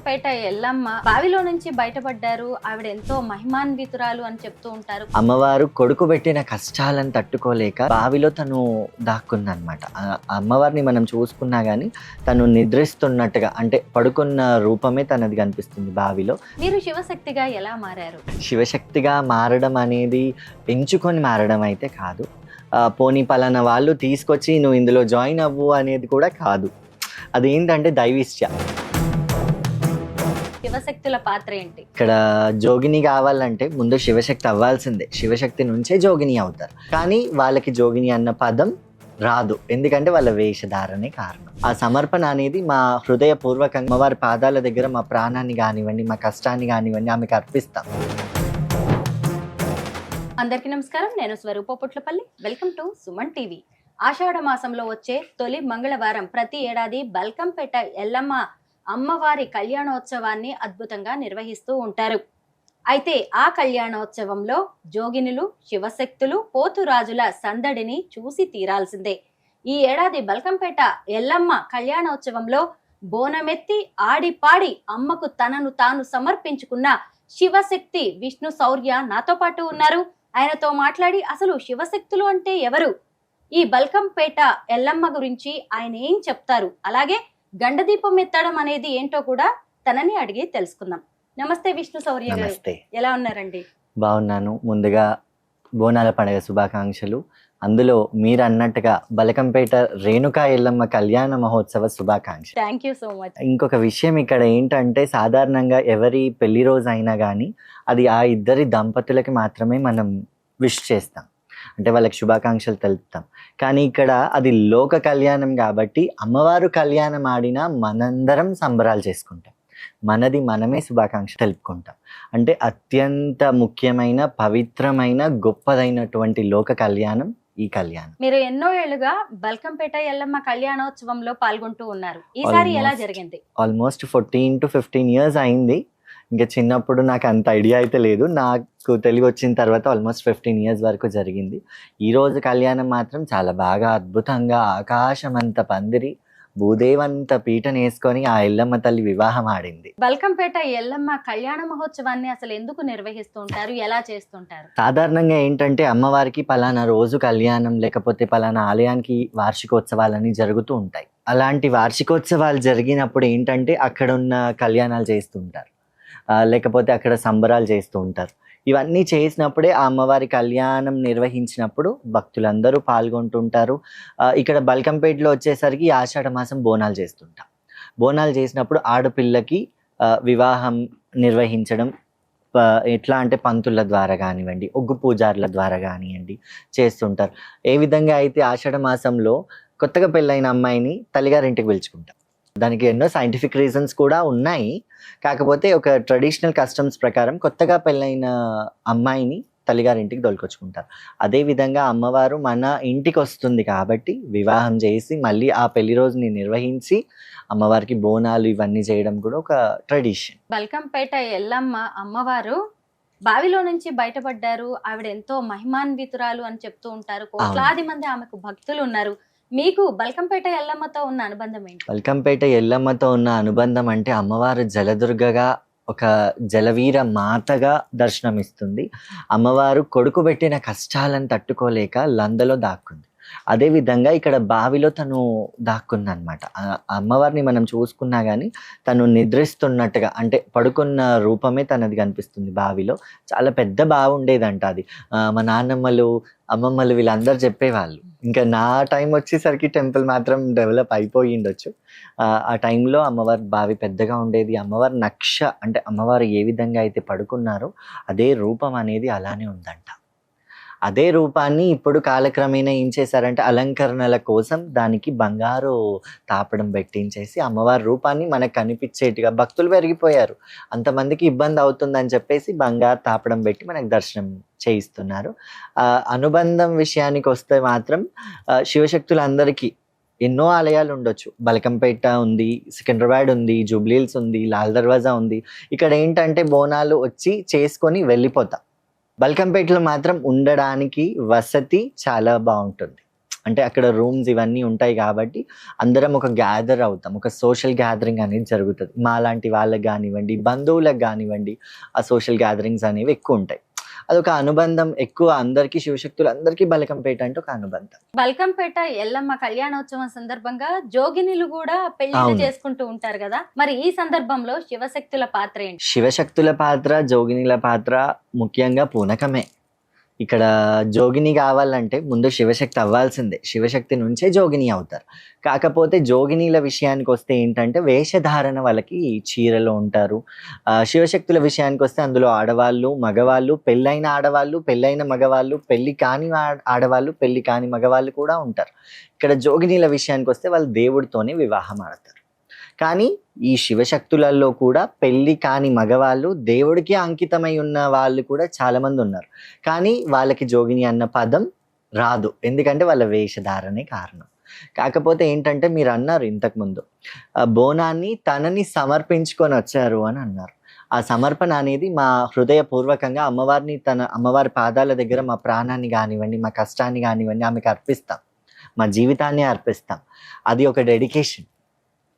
బల్కంపేట ఎల్లమ్మ బావిలో నుంచి బయటపడ్డారు. ఆవిడ ఎంతో మహిమాన్వితురాలు అని చెప్తూ ఉంటారు. అమ్మవారు కొడుకు పెట్టిన కష్టాలను తట్టుకోలేక బావిలో తను దాక్కుందనమాట. అమ్మవారిని మనం చూసుకున్నా గానీ తను నిద్రిస్తున్నట్టుగా, అంటే పడుకున్న రూపమే తనది కనిపిస్తుంది బావిలో. మీరు శివశక్తిగా ఎలా మారారు? శివశక్తిగా మారడం అనేది ఎంచుకొని మారడం అయితే కాదు. పోనీ పలానా వాళ్ళు తీసుకొచ్చి నువ్వు ఇందులో జాయిన్ అవ్వు అనేది కూడా కాదు. అదేంటంటే దైవిష్య. శివశక్తుల పాత్ర ఏంటి? ఇక్కడ జోగిని కావాలంటే ముందు శివశక్తి అవ్వాల్సిందే. శివశక్తి నుంచే జోగిని అవుతారు. కానీ వాళ్ళకి జోగిని అన్న పదం రాదు, ఎందుకంటే వాళ్ళ వేషధారణే కారణం. ఆ సమర్పణ అనేది మా హృదయపూర్వకంగా అమ్మవారి పాదాల దగ్గర మా ప్రాణాన్ని కానివ్వండి, మా కష్టాన్ని కానివ్వండి ఆమెకు అర్పిస్తాం. అందరికీ నమస్కారం, నేను Swaroopa Putlapalli. Welcome to Suman TV. Ashadha మాసంలో వచ్చే తొలి మంగళవారం ప్రతి ఏడాది బల్కంపేట ఎల్లమ్మ అమ్మవారి కళ్యాణోత్సవాన్ని అద్భుతంగా నిర్వహిస్తూ ఉంటారు. అయితే ఆ కళ్యాణోత్సవంలో జోగినులు, శివశక్తులు, పోతురాజుల సందడిని చూసి తీరాల్సిందే. ఈ ఏడాది బల్కంపేట ఎల్లమ్మ కళ్యాణోత్సవంలో బోనమెత్తి ఆడిపాడి అమ్మకు తనను తాను సమర్పించుకున్న శివశక్తి విష్ణు శౌర్య నాతో పాటు ఉన్నారు. ఆయనతో మాట్లాడి అసలు శివశక్తులు అంటే ఎవరు, ఈ బల్కంపేట ఎల్లమ్మ గురించి ఆయన ఏం చెప్తారు, అలాగే గండదీపం ఎత్తడం అనేది ఏంటో కూడా తనని అడిగి తెలుసుకుందాం. నమస్తే విష్ణు శౌర్య గారు, ఎలా ఉన్నారండి? బాగున్నాను. ముందుగా బోనాల పండుగ శుభాకాంక్షలు. అందులో మీరు అన్నట్టుగా బల్కంపేట రేణుకా ఎల్లమ్మ కళ్యాణ మహోత్సవ శుభాకాంక్షలు. Thank you so much. ఇంకొక విషయం ఇక్కడ ఏంటంటే, సాధారణంగా ఎవరి పెళ్లి రోజు అయినా కానీ అది ఆ ఇద్దరి దంపతులకి మాత్రమే మనం విష్ చేస్తాం, అంటే వాళ్ళకి శుభాకాంక్షలు తెలుపుతాం. కానీ ఇక్కడ అది లోక కళ్యాణం కాబట్టి అమ్మవారు కళ్యాణం ఆడినా మనందరం సంబరాలు చేసుకుంటాం, మనది మనమే శుభాకాంక్ష తెలుపుకుంటాం. అంటే అత్యంత ముఖ్యమైన, పవిత్రమైన, గొప్పదైనటువంటి లోక కళ్యాణం ఈ కళ్యాణం. మీరు ఎన్నో ఏళ్లుగా బల్కంపేట ఎల్లమ్మ కళ్యాణోత్సవంలో పాల్గొంటూ ఉన్నారు. ఈసారి ఎలా జరిగింది? ఆల్మోస్ట్ 14 to 15 years అయింది. ఇంకా చిన్నప్పుడు నాకు అంత ఐడియా అయితే లేదు. నాకు తెలివి వచ్చిన తర్వాత ఆల్మోస్ట్ 15 years వరకు జరిగింది. ఈరోజు కళ్యాణం మాత్రం చాలా బాగా అద్భుతంగా, ఆకాశం అంత పందిరి, భూదేవంత పీటను వేసుకొని ఆ ఎల్లమ్మ తల్లి వివాహం ఆడింది. బల్కంపేట ఎల్లమ్మ కళ్యాణ మహోత్సవాన్ని అసలు ఎందుకు నిర్వహిస్తూ ఉంటారు, ఎలా చేస్తుంటారు? సాధారణంగా ఏంటంటే అమ్మవారికి పలానా రోజు కళ్యాణం, లేకపోతే పలానా ఆలయానికి వార్షికోత్సవాలని జరుగుతూ ఉంటాయి. అలాంటి వార్షికోత్సవాలు జరిగినప్పుడు ఏంటంటే అక్కడ ఉన్న కళ్యాణాలు చేస్తుంటారు, లేకపోతే అక్కడ సంబరాలు చేస్తూ ఉంటారు. ఇవన్నీ చేసినప్పుడే ఆ అమ్మవారి కళ్యాణం నిర్వహించినప్పుడు భక్తులందరూ పాల్గొంటుంటారు. ఇక్కడ బల్కంపేటలో వచ్చేసరికి ఆషాఢ మాసం బోనాలు చేస్తుంటాం. బోనాలు చేసినప్పుడు ఆడపిల్లకి వివాహం నిర్వహించడం ఎట్లా అంటే పంతుల ద్వారా కానివ్వండి, ఒగ్గు పూజారుల ద్వారా కానివ్వండి చేస్తుంటారు. ఏ విధంగా అయితే ఆషాఢ మాసంలో కొత్తగా పెళ్ళైన అమ్మాయిని తల్లిగారింటికి పిలుచుకుంటాం. దానికి ఎన్నో సైంటిఫిక్ రీజన్స్ కూడా ఉన్నాయి. కాకపోతే ఒక ట్రెడిషనల్ కస్టమ్స్ ప్రకారం కొత్తగా పెళ్ళైన అమ్మాయిని తల్లిగారింటికి దొరికొచ్చుకుంటారు. అదేవిధంగా అమ్మవారు మన ఇంటికి వస్తుంది కాబట్టి వివాహం చేసి మళ్ళీ ఆ పెళ్లి రోజుని నిర్వహించి అమ్మవారికి బోనాలు ఇవన్నీ చేయడం కూడా ఒక ట్రెడిషన్. బల్కంపేట ఎల్లమ్మ అమ్మవారు బావిలో నుంచి బయటపడ్డారు. ఆవిడ ఎంతో మహిమాన్వితురాలు అని చెప్తూ ఉంటారు. కోట్లాది మంది ఆమెకు భక్తులు ఉన్నారు. మీకు బల్కంపేట ఎల్లమ్మతో ఉన్న అనుబంధం ఏంటి? బల్కంపేట ఎల్లమ్మతో ఉన్న అనుబంధం అంటే అమ్మవారు జలదుర్గగా, ఒక జలవీర మాతగా దర్శనమిస్తుంది. అమ్మవారు కొడుకు పెట్టిన కష్టాలను తట్టుకోలేక లందలో దాక్కుంది. అదేవిధంగా ఇక్కడ బావిలో తను దాక్కుందనమాట. అమ్మవారిని మనం చూసుకున్నా కానీ తను నిద్రిస్తున్నట్టుగా, అంటే పడుకున్న రూపమే తనది కనిపిస్తుంది బావిలో. చాలా పెద్ద బావి ఉండేదంట అది. మా నాన్నమ్మలు, అమ్మమ్మలు వీళ్ళందరూ చెప్పేవాళ్ళు. ఇంకా నా టైం వచ్చేసరికి టెంపుల్ మాత్రం డెవలప్ అయిపోయి ఉండొచ్చు. ఆ టైంలో అమ్మవారి బావి పెద్దగా ఉండేది. అమ్మవారి నక్ష, అంటే అమ్మవారు ఏ విధంగా అయితే పడుకున్నారో అదే రూపం అనేది అలానే ఉందంట. అదే రూపాన్ని ఇప్పుడు కాలక్రమేణా ఏం చేశారంటే అలంకరణల కోసం దానికి బంగారు తాపడం పెట్టించేసి అమ్మవారి రూపాన్ని మనకు కనిపించేట్టుగా, భక్తులు పెరిగిపోయారు, అంతమందికి ఇబ్బంది అవుతుందని చెప్పేసి బంగారు తాపడం పెట్టి మనకు దర్శనం చేయిస్తున్నారు. అనుబంధం విషయానికి వస్తే మాత్రం శివశక్తులందరికీ ఎన్నో ఆలయాలు ఉండొచ్చు. బల్కంపేట ఉంది, సికింద్రాబాద్ ఉంది, జూబ్లీహిల్స్ ఉంది, లాల్ దర్వాజా ఉంది. ఇక్కడ ఏంటంటే బోనాలు వచ్చి చేసుకొని వెళ్ళిపోతాం. బల్కంపేటలో మాత్రం ఉండడానికి వసతి చాలా బాగుంటుంది. అంటే అక్కడ రూమ్స్ ఇవన్నీ ఉంటాయి కాబట్టి అందరం ఒక గ్యాదర్ అవుతాం, ఒక సోషల్ గ్యాదరింగ్ అనేది జరుగుతుంది. మా లాంటి వాళ్ళకి కానివ్వండి, బంధువులకు కానివ్వండి, ఆ సోషల్ గ్యాదరింగ్స్ అనేవి ఎక్కువ ఉంటాయి. అదొక అనుబంధం ఎక్కువ అందరికీ, శివశక్తులు అందరికీ బల్కంపేట అంటే ఒక అనుబంధం. బల్కంపేట ఎల్లమ్మ కళ్యాణోత్సవం సందర్భంగా జోగినిలు కూడా పెళ్లిళ్ళు అవును. చేసుకుంటూ ఉంటారు కదా, మరి ఈ సందర్భంలో శివశక్తుల పాత్ర ఏంటి? శివశక్తుల పాత్ర, జోగినిల పాత్ర ముఖ్యంగా పూనకమే. ఇక్కడ జోగిని కావాలంటే ముందు శివశక్తి అవ్వాల్సిందే, శివశక్తి నుంచే జోగిని అవుతారు. కాకపోతే జోగినీల విషయానికి వస్తే ఏంటంటే వేషధారణ వాళ్ళకి చీరలో ఉంటారు. శివశక్తుల విషయానికి వస్తే అందులో ఆడవాళ్ళు, మగవాళ్ళు, పెళ్ళైన ఆడవాళ్ళు, పెళ్ళైన మగవాళ్ళు, పెళ్ళి కాని ఆడవాళ్ళు, పెళ్ళి కాని మగవాళ్ళు కూడా ఉంటారు. ఇక్కడ జోగినీల విషయానికి వస్తే వాళ్ళు దేవుడితోనే వివాహం ఆడతారు. కానీ ఈ శివశక్తులలో కూడా పెళ్లి కాని మగవాళ్ళు, దేవుడికి అంకితమై ఉన్న వాళ్ళు కూడా చాలా మంది ఉన్నారు. కానీ వాళ్ళకి జోగిని అన్న పదం రాదు, ఎందుకంటే వాళ్ళ వేషధారణే కారణం. కాకపోతే ఏంటంటే మీరు అన్నారు ఇంతకుముందు, బోనాన్ని తనని సమర్పించుకొని వచ్చారు అని అన్నారు. ఆ సమర్పణ అనేది మా హృదయపూర్వకంగా అమ్మవారి పాదాల దగ్గర మా ప్రాణాన్ని కానివ్వండి, మా కష్టాన్ని కానివ్వండి ఆమెకు అర్పిస్తాం, మా జీవితాన్ని అర్పిస్తాం. అది ఒక డెడికేషన్.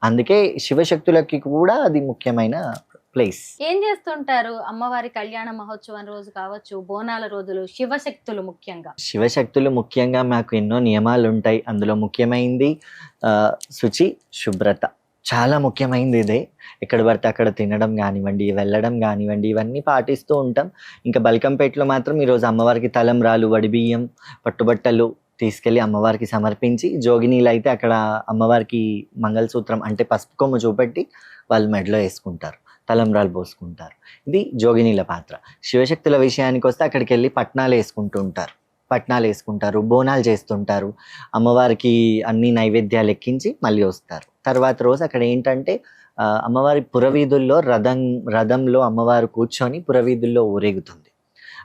అందుకే శివశక్తులకి కూడా అది ముఖ్యమైన ప్లేస్. ఏం చేస్తుంటారు అమ్మవారి కళ్యాణ మహోత్సవం రోజు కావచ్చు, బోనాల రోజులు శివశక్తులు శివశక్తులు ముఖ్యంగా మాకు ఎన్నో నియమాలు ఉంటాయి. అందులో ముఖ్యమైనది శుచి, శుభ్రత. చాలా ముఖ్యమైనది ఇదే. ఎక్కడ పడితే అక్కడ తినడం కానివ్వండి, వెళ్ళడం కానివ్వండి, ఇవన్నీ పాటిస్తూ ఉంటాం. ఇంకా బల్కంపేటలో మాత్రం ఈరోజు అమ్మవారికి తలంబ్రాలు, వడిబియ్యం, పట్టుబట్టలు తీసుకెళ్ళి అమ్మవారికి సమర్పించి, జోగినీలు అయితే అక్కడ అమ్మవారికి మంగళసూత్రం అంటే పసుపు కొమ్ము చూపెట్టి వాళ్ళు మెడలో వేసుకుంటారు, తలంబ్రాలు పోసుకుంటారు. ఇది జోగినీల పాత్ర. శివశక్తుల విషయానికి వస్తే అక్కడికి వెళ్ళి పట్నాలు వేసుకుంటారు, బోనాలు చేస్తుంటారు, అమ్మవారికి అన్ని నైవేద్యాలు ఎక్కించి మళ్ళీ వస్తారు. తర్వాత రోజు అక్కడ ఏంటంటే అమ్మవారి పురవీధుల్లో రథంలో అమ్మవారు కూర్చొని పురవీధుల్లో ఊరేగుతుంది.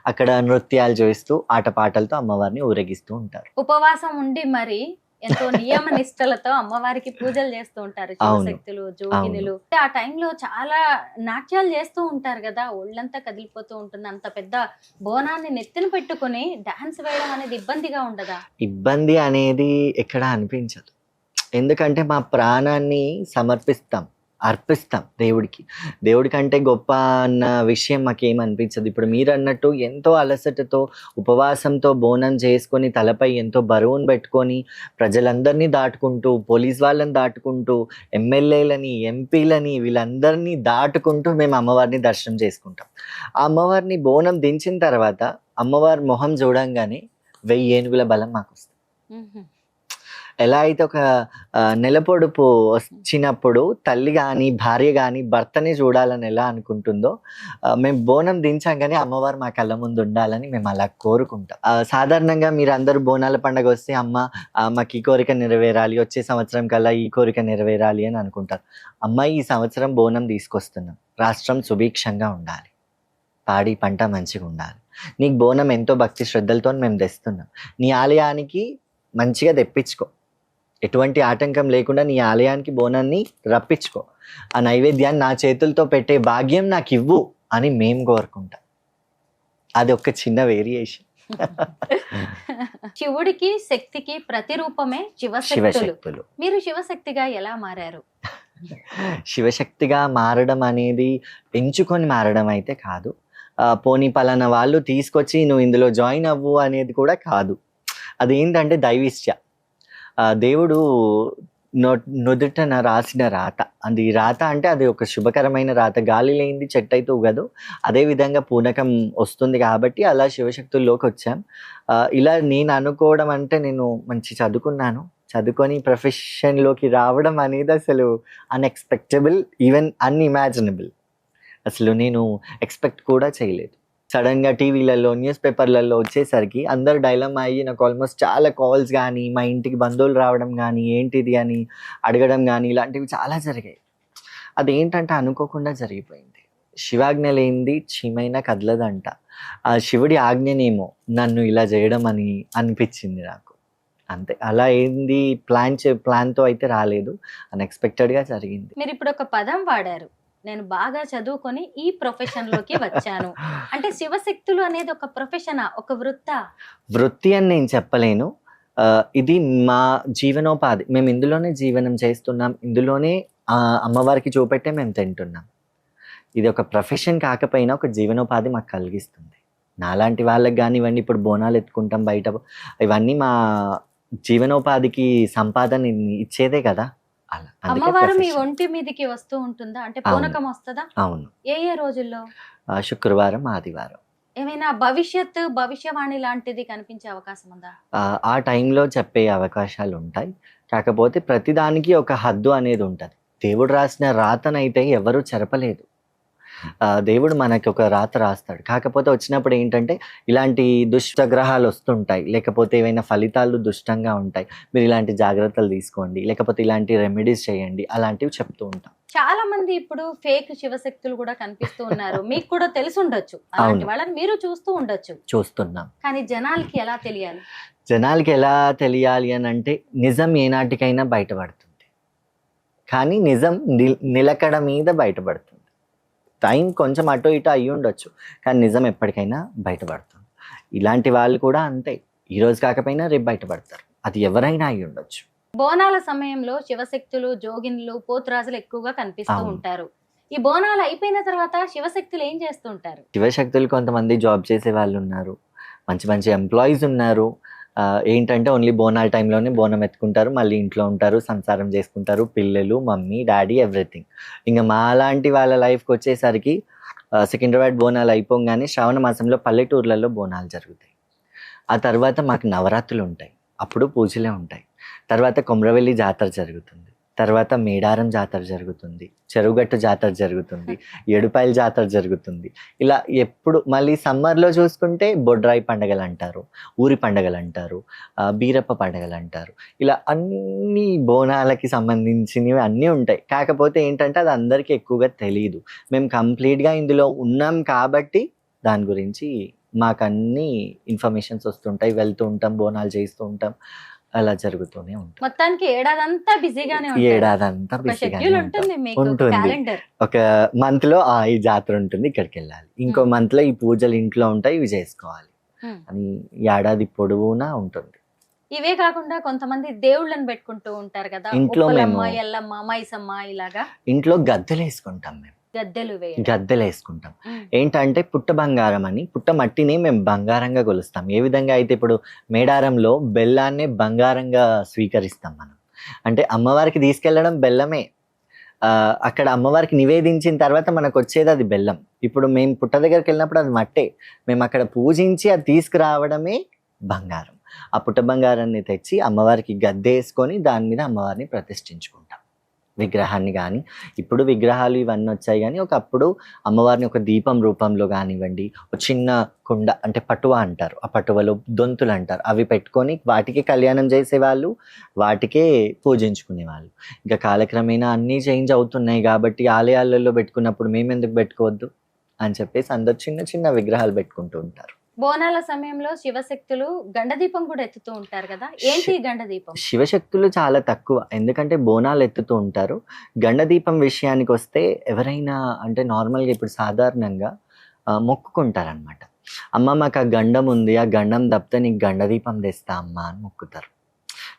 అక్కడ నృత్యాలు చేస్తూ ఆటపాటలతో అమ్మవారిని ఊరేగిస్తూ ఉంటారు. ఉపవాసం ఉండి మరి ఎంతో నియమ నిష్టలతో అమ్మవారికి పూజలు చేస్తూ ఉంటారు శివశక్తులు, జోగినులు. ఆ టైంలో చాలా నాట్యాలు చేస్తూ ఉంటారు కదా, ఒళ్ళంతా కదిలిపోతూ ఉంటుంది. అంత పెద్ద బోనాన్ని నెత్తిన పెట్టుకుని డాన్స్ వేయడం అనేది ఇబ్బందిగా ఉండదా? ఇబ్బంది అనేది ఎక్కడ అనిపించదు, ఎందుకంటే మా ప్రాణాన్ని అర్పిస్తాం దేవుడి కంటే గొప్ప అన్న విషయం మాకేం అనిపించదు. ఇప్పుడు మీరు అన్నట్టు ఎంతో అలసటతో ఉపవాసంతో బోనం చేసుకొని తలపై ఎంతో బరువును పెట్టుకొని ప్రజలందరినీ దాటుకుంటూ, పోలీస్ వాళ్ళని దాటుకుంటూ, ఎమ్మెల్యేలని, ఎంపీలని, వీళ్ళందరినీ దాటుకుంటూ మేము అమ్మవారిని దర్శనం చేసుకుంటాం. ఆ అమ్మవారిని బోనం దించిన తర్వాత అమ్మవారి మొహం చూడంగానే 1000 ఏనుగుల బలం మాకు వస్తుంది. ఎలా అయితే ఒక నెలపొడుపు వచ్చినప్పుడు తల్లి కానీ, భార్య కానీ భర్తని చూడాలని ఎలా అనుకుంటుందో, మేము బోనం దించాగానే అమ్మవారు మా కళ్ళ ముందు ఉండాలని మేము అలా కోరుకుంటాం. సాధారణంగా మీరు అందరూ బోనాల పండుగ వస్తే అమ్మ మాకు ఈ కోరిక నెరవేరాలి, వచ్చే సంవత్సరం కల్లా ఈ కోరిక నెరవేరాలి అని అనుకుంటారు. అమ్మ ఈ సంవత్సరం బోనం తీసుకొస్తున్నాం, రాష్ట్రం సుభిక్షంగా ఉండాలి, పాడి పంట మంచిగా ఉండాలి, నీకు బోనం ఎంతో భక్తి శ్రద్ధలతో మేము తెస్తున్నాం, నీ ఆలయానికి మంచిగా తెప్పించుకో, ఎటువంటి ఆటంకం లేకుండా నీ ఆలయానికి బోనాన్ని రప్పించుకో, ఆ నైవేద్యాన్ని నా చేతులతో పెట్టే భాగ్యం నాకు ఇవ్వు అని మేము కోరుకుంటాం. అది ఒక చిన్న వేరియేషన్. శివుడికి శక్తికి ప్రతిరూపమే శివశక్తులు. మీరు శివశక్తిగా ఎలా మారారు? శివశక్తిగా మారడం అనేది ఎంచుకొని మారడం అయితే కాదు. పోనీ పలానా వాళ్ళు తీసుకొచ్చి నువ్వు ఇందులో జాయిన్ అవ్వు అనేది కూడా కాదు. అదేంటంటే దైవిష్య. దేవుడు నుదుటన రాసిన రాత. అది రాత అంటే అది ఒక శుభకరమైన రాత. గాలి లేనిది చెట్టు అయితే ఉగదు. అదేవిధంగా పూనకం వస్తుంది కాబట్టి అలా శివశక్తుల్లోకి వచ్చాం. ఇలా నేను అనుకోవడం అంటే, నేను మంచి చదువుకొని ప్రొఫెషన్లోకి రావడం అనేది అసలు అన్ఎక్స్పెక్టబుల్, ఈవెన్ అన్ఇమాజినబుల్. అసలు నేను ఎక్స్పెక్ట్ కూడా చేయలేదు. సడన్గా టీవీలలో, న్యూస్ పేపర్లలో వచ్చేసరికి అందరు డైలమా అయ్యి నాకు ఆల్మోస్ట్ చాలా కాల్స్ కానీ, మా ఇంటికి బంధువులు రావడం కానీ, ఏంటిది అని అడగడం కానీ, ఇలాంటివి చాలా జరిగాయి. అదేంటంటే అనుకోకుండా జరిగిపోయింది. శివాజ్ఞ లేనిది చీమైనా కదలదంట. ఆ శివుడి ఆజ్ఞనేమో నన్ను ఇలా చేయడం అని అనిపించింది నాకు. అంతే. అలా ఏంది ప్లాన్తో అయితే రాలేదు, అన్ఎక్స్పెక్టెడ్గా జరిగింది. మీరు ఇప్పుడు ఒక పదం వాడారు, నేను బాగా చదువుకొని ఈ ప్రొఫెషన్ లోకి వచ్చాను అంటే శివశక్తులు అనేది ఒక ప్రొఫెషనా, ఒక వృత్తి అని నేను చెప్పలేను. ఇది మా జీవనోపాధి. మేము ఇందులోనే జీవనం చేస్తున్నాం. ఇందులోనే అమ్మవారికి చూపెట్టే మేము తింటున్నాం. ఇది ఒక ప్రొఫెషన్ కాకపోయినా ఒక జీవనోపాధి మాకు కలిగిస్తుంది. నాలాంటి వాళ్ళకి కానివ్వండి, ఇప్పుడు బోనాలు ఎత్తుకుంటాం బయట, ఇవన్నీ మా జీవనోపాధికి సంపాదన ఇచ్చేదే కదా. అలా అందుకే అమ్మవారు మీ profession. ఒంటి మీదకి వస్తూ ఉంటుందా? అంటే అవును. పూనకం వస్తుందా? అవును. ఏ రోజుల్లో? శుక్రవారం, ఆదివారం. ఏమైనా భవిష్యవాణి లాంటిది కనిపించే అవకాశం ఉందా? ఆ టైంలో చెప్పే అవకాశాలు ఉంటాయి. కాకపోతే ప్రతిదానికి ఒక హద్దు అనేది ఉంటుంది. దేవుడు రాసిన రాతనైతే ఎవరు చెరపలేదు. దేవుడు మనకి ఒక రాత రాస్తాడు. కాకపోతే వచ్చినప్పుడు ఏంటంటే ఇలాంటి దుష్టగ్రహాలు వస్తుంటాయి, లేకపోతే ఏవైనా ఫలితాలు దుష్టంగా ఉంటాయి, మీరు ఇలాంటి జాగ్రత్తలు తీసుకోండి, లేకపోతే ఇలాంటి రెమెడీస్ చేయండి, అలాంటివి చెప్తూ ఉంటాం. చాలా మంది ఇప్పుడు ఫేక్ శివశక్తులు కూడా కనిపిస్తూ ఉన్నారు. మీకు కూడా తెలిసి ఉండొచ్చు, అలాంటి అవును. వాళ్ళని మీరు చూస్తూ ఉండొచ్చు. చూస్తున్నాం. కానీ జనాలకి ఎలా తెలియాలి? జనాలకి ఎలా తెలియాలి అని అంటే, నిజం ఏనాటికైనా బయటపడుతుంది, కానీ నిజం నిలకడ మీద బయటపడుతుంది. టైం కొంచెం అటు ఇటు అయ్యి ఉండొచ్చు, కానీ నిజం ఎప్పటికైనా బయటపడుతుంది. ఇలాంటి వాళ్ళు కూడా అంతే, ఈరోజు కాకపోయినా రేపు బయటపడతారు. అది ఎవరైనా అయ్యి ఉండొచ్చు. బోనాల సమయంలో శివశక్తులు, జోగిన్లు, పోతురాజులు ఎక్కువగా కనిపిస్తూ అవును. ఉంటారు. ఈ బోనాలు అయిపోయిన తర్వాత శివశక్తులు ఏం చేస్తూ ఉంటారు? శివశక్తులు కొంతమంది జాబ్ చేసే వాళ్ళు ఉన్నారు, మంచి మంచి ఎంప్లాయీస్ ఉన్నారు. ఏంటంటే ఓన్లీ బోనాల టైంలోనే బోనం ఎత్తుకుంటారు, మళ్ళీ ఇంట్లో ఉంటారు, సంసారం చేసుకుంటారు, పిల్లలు, మమ్మీ, డాడీ, ఎవ్రీథింగ్. ఇంకా మా లాంటి వాళ్ళ లైఫ్కి వచ్చేసరికి సికింద్రాబాద్ బోనాలు అయిపోగానే శ్రావణ మాసంలో పల్లెటూర్లలో బోనాలు జరుగుతాయి. ఆ తర్వాత మాకు నవరాత్రులు ఉంటాయి, అప్పుడు పూజలే ఉంటాయి. తర్వాత కొమ్రవెల్లి జాతర జరుగుతుంది, తర్వాత మేడారం జాతర జరుగుతుంది, చెరువుగట్టు జాతర జరుగుతుంది, ఏడుపాయల జాతర జరుగుతుంది. ఇలా ఎప్పుడు మళ్ళీ సమ్మర్లో చూసుకుంటే బొడ్రాయి పండగలు అంటారు, ఊరి పండగలు అంటారు, బీరప్ప పండగలు అంటారు. ఇలా అన్ని బోనాలకి సంబంధించినవి అన్నీ ఉంటాయి. కాకపోతే ఏంటంటే అది అందరికీ ఎక్కువగా తెలియదు. మేము కంప్లీట్గా ఇందులో ఉన్నాం కాబట్టి దాని గురించి మాకు అన్ని ఇన్ఫర్మేషన్స్ వస్తుంటాయి, వెళ్తూ ఉంటాం, బోనాలు చేస్తూ ఉంటాం, అలా జరుగుతూనే ఉంటుంది. మొత్తానికి ఏడాదంతా బిజీగానే ఉంటారు. ఏడాదంతా ఒక బిజీగానే షెడ్యూల్ ఉంటాం. ఉంటుంది మీకు, ఉంటుంది. క్యాలెండర్. ఒక మంత్ లో ఈ జాతర ఉంటుంది, ఇక్కడికి వెళ్ళాలి, ఇంకో మంత్ లో ఈ పూజలు ఇంట్లో ఉంటాయి, ఇవి చేసుకోవాలి అని ఏడాది పొడవునా ఉంటుంది. ఇవే కాకుండా కొంతమంది దేవుళ్ళని పెట్టుకుంటూ ఉంటారు కదా, ఇంట్లో ఉప్పలమ్మ, మేము ఎల్లమ్మ, మైసమ్మ, ఇలాగా ఇంట్లో గద్దెలు వేసుకుంటాం. మేము గద్దెలు వేయడం. గద్దెలు వేసుకుంటాం. ఏంటంటే పుట్ట బంగారం అని, పుట్ట మట్టిని మేము బంగారంగా కొలుస్తాం. ఏ విధంగా అయితే ఇప్పుడు మేడారంలో బెల్లాన్ని బంగారంగా స్వీకరిస్తాం మనం, అంటే అమ్మవారికి తీసుకెళ్ళడం బెల్లమే, అక్కడ అమ్మవారికి నివేదించిన తర్వాత మనకు వచ్చేది అది బెల్లం. ఇప్పుడు మేము పుట్ట దగ్గరికి వెళ్ళినప్పుడు అది మట్టే, మేము అక్కడ పూజించి అది తీసుకురావడమే బంగారం. ఆ పుట్ట బంగారాన్ని తెచ్చి అమ్మవారికి గద్దె వేసుకొని దాని మీద అమ్మవారిని ప్రతిష్ఠించుకుంటాం, విగ్రహాన్ని. కానీ ఇప్పుడు విగ్రహాలు ఇవన్నీ వచ్చాయి, కానీ ఒకప్పుడు అమ్మవారిని ఒక దీపం రూపంలో కానివ్వండి, ఒక చిన్న కుండ అంటే పటువ అంటారు, ఆ పటువలో దొంతులు అంటారు, అవి పెట్టుకొని వాటికి కళ్యాణం చేసేవాళ్ళు, వాటికే పూజించుకునేవాళ్ళు. ఇంకా కాలక్రమేణా అన్నీ చేంజ్ అవుతున్నాయి కాబట్టి ఆలయాలలో పెట్టుకున్నప్పుడు మేము ఎందుకు పెట్టుకోవద్దు అని చెప్పేసి అందరు చిన్న చిన్న విగ్రహాలు పెట్టుకుంటూ ఉంటారు. బోనాల సమయంలో శివశక్తులు గండదీపం కూడా ఎత్తుతూ ఉంటారు కదా, ఏంటి ఈ గండదీపం? శివశక్తులు చాలా తక్కువ, ఎందుకంటే బోనాలు ఎత్తుతూ ఉంటారు. గండదీపం విషయానికి వస్తే ఎవరైనా అంటే నార్మల్గా ఇప్పుడు సాధారణంగా మొక్కుకుంటారనమాట. అమ్మ మాకు ఆ గండం ఉంది, ఆ గండం తప్పితే నీకు గండదీపం తెస్తా అమ్మ అని మొక్కుతారు.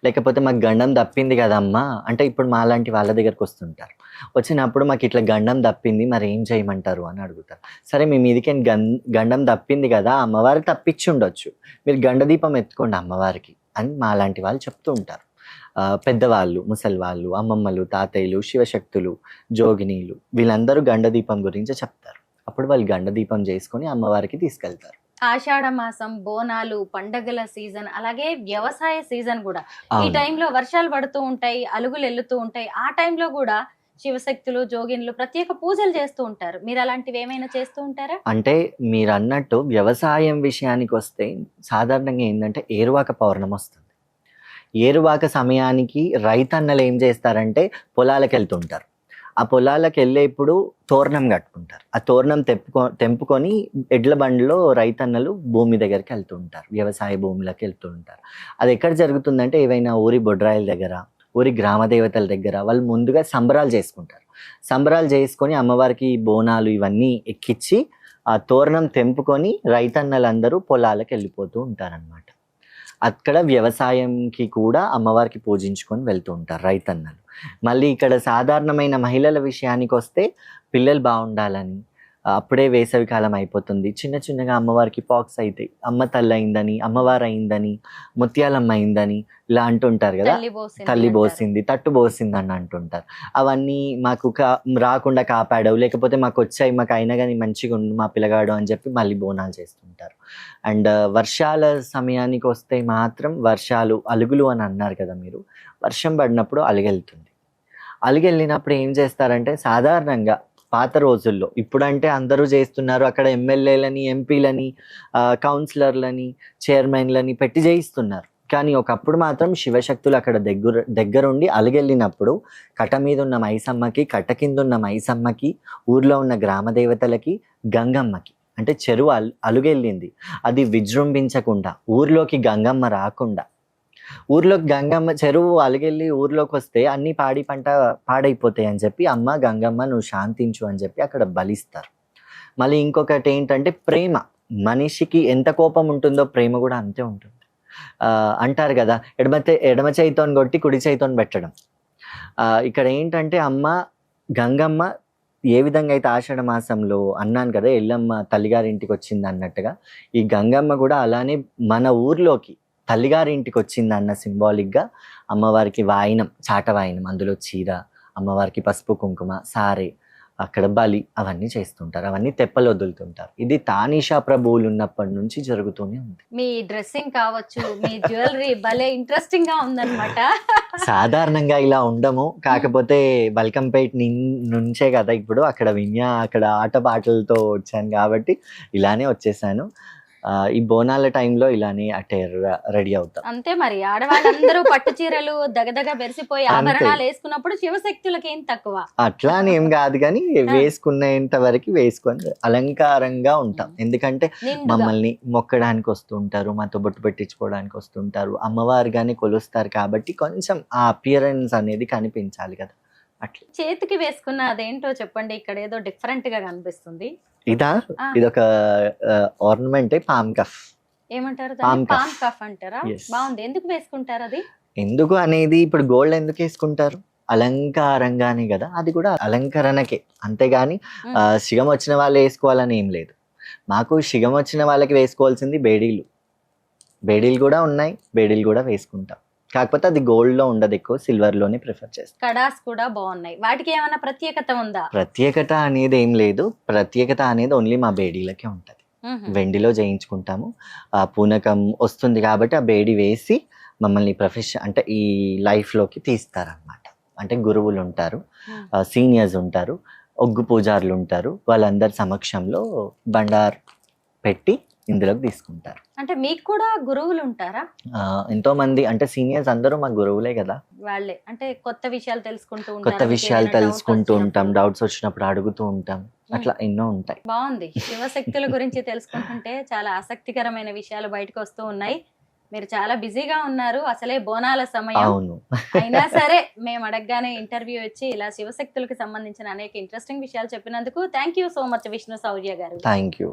లేకపోతే మాకు గండం తప్పింది కదమ్మా అంటే, ఇప్పుడు మాలాంటి వాళ్ళ దగ్గరకు వస్తుంటారు, వచ్చినప్పుడు మాకు ఇట్లా గండం తప్పింది, మరి ఏం చేయమంటారు అని అడుగుతారు. సరే మీ మీదికి గండం తప్పింది కదా, అమ్మవారు తప్పించి ఉండొచ్చు, మీరు గండదీపం ఎత్తుకోండి అమ్మవారికి అని మాలాంటి వాళ్ళు చెప్తూ ఉంటారు. పెద్దవాళ్ళు, ముసలి వాళ్ళు, అమ్మమ్మలు, తాతయ్యలు, శివశక్తులు, జోగినీలు, వీళ్ళందరూ గండదీపం గురించి చెప్తారు. అప్పుడు వాళ్ళు గండదీపం చేసుకొని అమ్మవారికి తీసుకెళ్తారు. ఆషాఢ మాసం, బోనాలు, పండగల సీజన్, అలాగే వ్యవసాయ సీజన్ కూడా. ఈ టైంలో వర్షాలు పడుతూ ఉంటాయి, అలుగులు ఎల్లుతూ ఉంటాయి. ఆ టైంలో కూడా శివశక్తులు, జోగిన్లు ప్రత్యేక పూజలు చేస్తూ ఉంటారు. మీరు అలాంటివి ఏమైనా చేస్తూ ఉంటారా? అంటే మీరు అన్నట్టు వ్యవసాయం విషయానికి వస్తే సాధారణంగా ఏంటంటే ఏరువాక పౌర్ణమి వస్తుంది. ఏరువాక సమయానికి రైతన్నలు ఏం చేస్తారంటే పొలాలకు వెళ్తుంటారు. ఆ పొలాలకు వెళ్ళేప్పుడు తోరణం కట్టుకుంటారు. ఆ తోరణం తెంపుకొని ఎడ్ల బండిలో రైతన్నలు భూమి దగ్గరికి వెళ్తూ ఉంటారు, వ్యవసాయ భూములకు వెళ్తూ ఉంటారు. అది ఎక్కడ జరుగుతుందంటే ఏవైనా ఊరి బొడ్రాయిల దగ్గర, ఊరి గ్రామ దేవతల దగ్గర వాళ్ళు ముందుగా సంబరాలు చేసుకుంటారు. సంబరాలు చేసుకొని అమ్మవారికి బోనాలు ఇవన్నీ ఎక్కించి ఆ తోరణం తెంపుకొని రైతన్నలందరూ పొలాలకు వెళ్ళిపోతూ ఉంటారనమాట. అక్కడ వ్యవసాయంకి కూడా అమ్మవారికి పూజించుకొని వెళ్తూ ఉంటారు రైతన్నలు. మళ్ళీ ఇక్కడ సాధారణమైన మహిళల విషయానికి వస్తే పిల్లలు బాగుండాలని, అప్పుడే వేసవి కాలం అయిపోతుంది, చిన్న చిన్నగా అమ్మవారికి పాక్స్ అవుతాయి, అమ్మ తల్లి అయిందని, అమ్మవారు అయిందని, ముత్యాలమ్మ అయిందని ఇలా అంటుంటారు కదా, తల్లి బోసింది, తట్టు బోసింది అని అంటుంటారు. అవన్నీ మాకు రాకుండా కాపాడవు, లేకపోతే మాకు వచ్చాయి, మాకు అయినా కానీ మంచిగా ఉండు మా పిల్లగాడు అని చెప్పి మళ్ళీ బోనాలు చేస్తుంటారు. అండ్ వర్షాల సమయానికి వస్తే మాత్రం వర్షాలు అలుగులు అని అన్నారు కదా మీరు, వర్షం పడినప్పుడు అలుగెళ్తుంది. అలుగెళ్ళినప్పుడు ఏం చేస్తారంటే సాధారణంగా పాత రోజుల్లో, ఇప్పుడంటే అందరూ చేస్తున్నారు, అక్కడ ఎమ్మెల్యేలని, ఎంపీలని, కౌన్సిలర్లని, చైర్మన్లని పెట్టి చేయిస్తున్నారు. కానీ ఒకప్పుడు మాత్రం శివశక్తులు అక్కడ దగ్గరుండి అలుగెళ్ళినప్పుడు కట్ట మీద ఉన్న మైసమ్మకి, కట్ట కింద ఉన్న మైసమ్మకి, ఊర్లో ఉన్న గ్రామ దేవతలకి, గంగమ్మకి, అంటే చెరువు అలుగెళ్ళింది, అది విజృంభించకుండా, ఊర్లోకి గంగమ్మ రాకుండా, ఊర్లోకి గంగమ్మ చెరువు అలిగెళ్ళి ఊర్లోకి వస్తే అన్ని పాడి పంట పాడైపోతాయి అని చెప్పి అమ్మ గంగమ్మ నువ్వు శాంతించు అని చెప్పి అక్కడ బలిస్తారు. మళ్ళీ ఇంకొకటి ఏంటంటే ప్రేమ, మనిషికి ఎంత కోపం ఉంటుందో ప్రేమ కూడా అంతే ఉంటుంది. అంటారు కదా, ఎడమ చేయితో కొట్టి కుడి చేయితో పెట్టడం. ఇక్కడ ఏంటంటే అమ్మ గంగమ్మ ఏ విధంగా అయితే ఆషాఢ మాసంలో అన్నాను కదా ఎల్లమ్మ తల్లిగారింటికి వచ్చింది అన్నట్టుగా, ఈ గంగమ్మ కూడా అలానే మన ఊర్లోకి తల్లిగారి ఇంటికి వచ్చింది అన్న సింబాలిక్గా అమ్మవారికి వాయినం, చాట వాయినం, అందులో చీర, అమ్మవారికి పసుపు కుంకుమ, సారే, అక్కడ బలి, అవన్నీ చేస్తుంటారు, అవన్నీ తెప్పలు వదులుతుంటారు. ఇది తానీషా ప్రభువులు ఉన్నప్పటి నుంచి జరుగుతూనే ఉంది. మీ డ్రెస్సింగ్ కావచ్చు, మీ జ్యువెలరీ భలే ఇంట్రెస్టింగ్ గా ఉందన్నమాట. సాధారణంగా ఇలా ఉండము, కాకపోతే బల్కంపేట నుంచే కదా ఇప్పుడు అక్కడ అక్కడ ఆట పాటలతో వచ్చాను కాబట్టి ఇలానే వచ్చేసాను. ఈ బోనాల టైంలో ఇలానే అటైర్ రెడీ అవుతాం. అంతే మరి, ఆడవాళ్ళందరూ పట్టు చీరలు దగదగ బెరిసిపోయి ఆభరణాలు వేసుకున్నప్పుడు శివశక్తులకి ఏం తక్కువ అట్లా అని ఏం కాదు, కానీ వేసుకునేంత వరకు వేసుకొని అలంకారంగా ఉంటాం. ఎందుకంటే మమ్మల్ని మొక్కడానికి వస్తుంటారు, మాతో బొట్టు పెట్టించుకోవడానికి వస్తుంటారు, అమ్మవారుగానే కొలుస్తారు కాబట్టి కొంచెం ఆ అపియరెన్స్ అనేది కనిపించాలి కదా. అట్లా చేతికి వేసుకున్న అదేంటో చెప్పండి, ఇక్కడ ఏదో డిఫరెంట్ గా కనిపిస్తుంది. ఇదొక ఆర్నమెంట్, పామ్ కఫ్. ఏమంటారు? పామ్ కఫ్ అంటారా? బాగుంది. ఎందుకు వేసుకుంటారు అది? ఎందుకు అనేది, ఇప్పుడు గోల్డ్ ఎందుకు వేసుకుంటారు? అలంకారంగానే కదా, అది కూడా అలంకరణకే, అంతేగాని శిగం వచ్చిన వాళ్ళు వేసుకోవాలని ఏం లేదు. మాకు శిగం వచ్చిన వాళ్ళకి వేసుకోవాల్సింది బేడీలు కూడా ఉన్నాయి, బేడీలు కూడా వేసుకుంటాం. కాకపోతే అది గోల్డ్ లో ఉండదు, ఎక్కువ సిల్వర్ లోనే ప్రిఫర్ చేస్తాం. కడాస్ కూడా బాగున్నాయి. వాటికి ఏమైనా ప్రత్యేకత ఉందా? ప్రత్యేకత అనేది ఏం లేదు, ప్రత్యేకత అనేది ఓన్లీ మా బేడీలకే ఉంటది. వెండిలో చేయించుకుంటాము, పూనకం వస్తుంది కాబట్టి ఆ బేడి వేసి మమ్మల్ని అంటే ఈ లైఫ్ లోకి తీస్తారన్నమాట. అంటే గురువులు ఉంటారు, సీనియర్స్ ఉంటారు, ఒగ్గు పూజారులు ఉంటారు, వాళ్ళందరి సమక్షంలో బండార్ పెట్టి ఇందులోకి తీసుకుంటారు. అంటే మీకు కూడా గురువులు ఉంటారా? ఎంతో మంది, అంటే సీనియర్స్ అందరూ మా గురువులే కదా. వాళ్ళే అంటే కొత్త విషయాలు తెలుసుకుంటూ ఉంటాం, డౌట్స్ వచ్చినప్పుడు అడుగుతూ ఉంటాం, అట్లా ఎన్నో ఉంటాయి. బాగుంది. శివశక్తుల గురించి తెలుసుకుంటుంటే చాలా ఆసక్తికరమైన విషయాలు బయటకు వస్తూ ఉన్నాయి. మీరు చాలా బిజీగా ఉన్నారు, అసలే బోనాల సమయం. అవును. అయినా సరే మేము అడగగానే ఇంటర్వ్యూ ఇచ్చి ఇలా శివశక్తులకు సంబంధించిన అనేక ఇంట్రెస్టింగ్ విషయాలు చెప్పినందుకు thank you so much Vishnu Shourya గారు. Thank you.